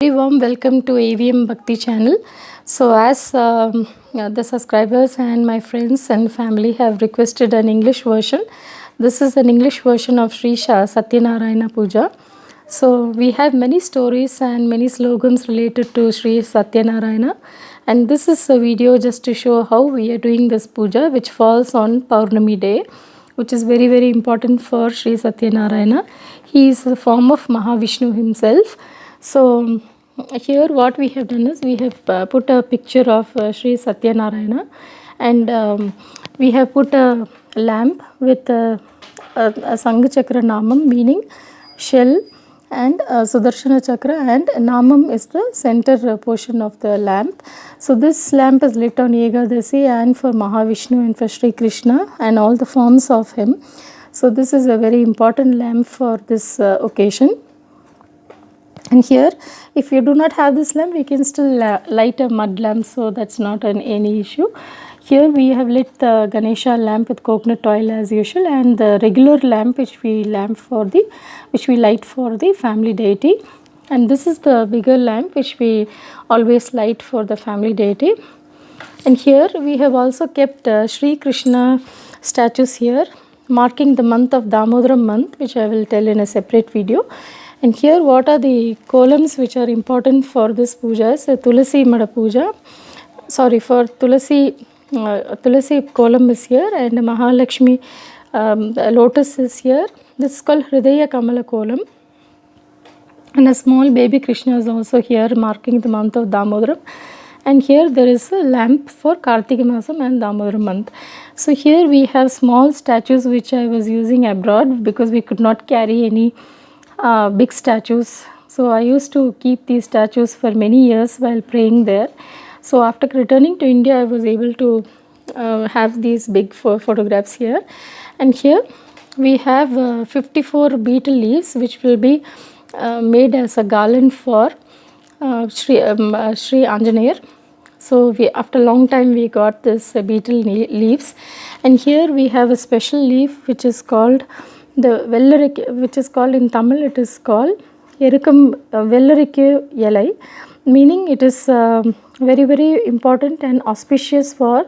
very warm welcome to AVM Bhakti channel. So as the subscribers and my friends and family have requested an English version, this is an English version of Sri Satyanarayana Puja. So we have many stories and many slogans related to Sri Satyanarayana, and this is a video just to show how we are doing this puja, which falls on Paurnami day, which is very very important for Sri Satyanarayana. He is a form of Mahavishnu himself. So here what we have done is we have put a picture of Sri Satyanarayana, and we have put a lamp with a Sangha Chakra Namam, meaning shell, and Sudarshana Chakra, and Namam is the center portion of the lamp. So this lamp is lit on Ekadasi and for Mahavishnu and for Sri Krishna and all the forms of him. So this is a very important lamp for this occasion. And here, if you do not have this lamp, we can still light a mud lamp, so that's not any issue. Here we have lit the Ganesha lamp with coconut oil as usual, and the regular lamp which we light for the family deity. And this is the bigger lamp which we always light for the family deity. And here we have also kept Sri Krishna statues here, marking the month of Damodaram month, which I will tell in a separate video. And here what are the columns which are important for this puja is Tulasi Mada Puja. Sorry, for Tulasi column is here, and Mahalakshmi lotus is here. This is called Hridaya Kamala column. And a small baby Krishna is also here, marking the month of Damodaram. And here there is a lamp for Kartika Masam and Damodaram month. So here we have small statues which I was using abroad because we could not carry any big statues. So I used to keep these statues for many years while praying there. So after returning to India, I was able to have these big photographs here. And here we have 54 betel leaves which will be made as a garland for Sri Anjaneer. So after a long time we got this betel leaves, and here we have a special leaf which is called the Vellarikku, which is called in Tamil, it is called Erukam Vellarikku Yelai, meaning it is very very important and auspicious for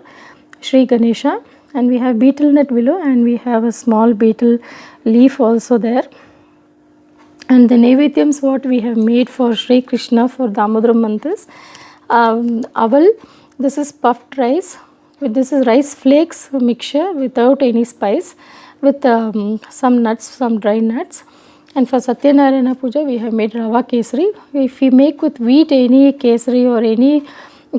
Sri Ganesha. And we have betel nut willow, and we have a small betel leaf also there. And the Naivedyams what we have made for Sri Krishna for Damodaram month is aval. This is puffed rice. This is rice flakes mixture without any spice, with some nuts, some dry nuts. And for Satyanarayana Puja we have made Rava Kesari. If we make with wheat any Kesari or any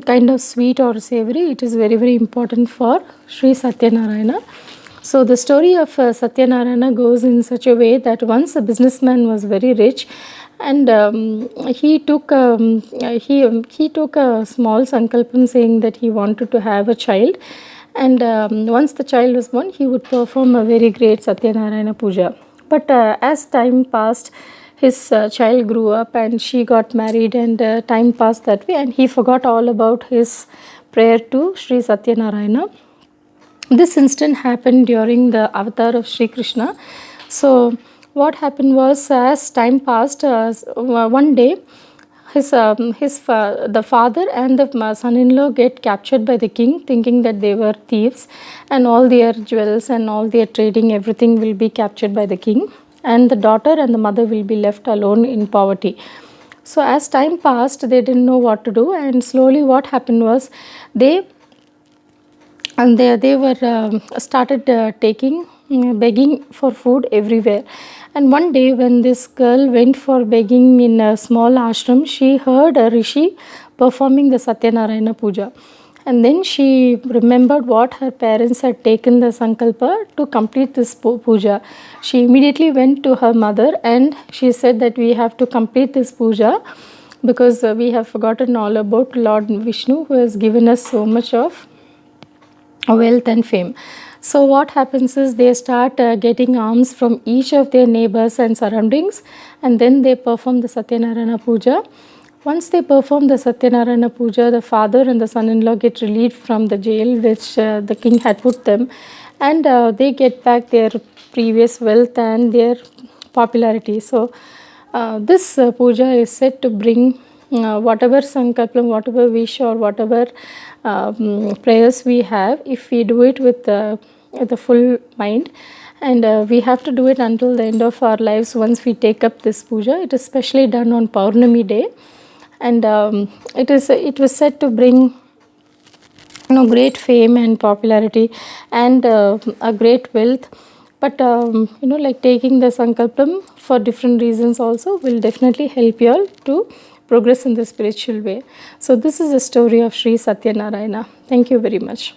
kind of sweet or savory, it is very very important for Sri Satyanarayana. So the story of Satyanarayana goes in such a way that once a businessman was very rich, and he took a small sankalpam saying that he wanted to have a child. And once the child was born, he would perform a very great Satyanarayana Puja. But as time passed, his child grew up and she got married, and time passed that way, and he forgot all about his prayer to Sri Satyanarayana. This incident happened during the avatar of Sri Krishna. So what happened was, as time passed, one day the father and the son-in-law get captured by the king, thinking that they were thieves, and all their jewels and all their trading, everything will be captured by the king, and the daughter and the mother will be left alone in poverty. So as time passed, they didn't know what to do, and slowly what happened was they were started begging for food everywhere. And one day when this girl went for begging in a small ashram, she heard a rishi performing the Satyanarayana Puja. And then she remembered what her parents had taken the sankalpa to complete this puja. She immediately went to her mother and she said that we have to complete this puja because we have forgotten all about Lord Vishnu, who has given us so much of wealth and fame. So what happens is they start getting alms from each of their neighbors and surroundings, and then they perform the Satyanarayana Puja. Once they perform the Satyanarayana Puja, the father and the son-in-law get relieved from the jail which the king had put them, and they get back their previous wealth and their popularity. So this puja is said to bring whatever sankalpam, whatever wish or whatever prayers we have, if we do it with the full mind, and we have to do it until the end of our lives once we take up this puja. It is specially done on Paurnami day, and it was said to bring great fame and popularity and a great wealth. But like taking the sankalpam for different reasons also will definitely help you all to progress in the spiritual way. So this is the story of Sri Satyanarayana. Thank you very much.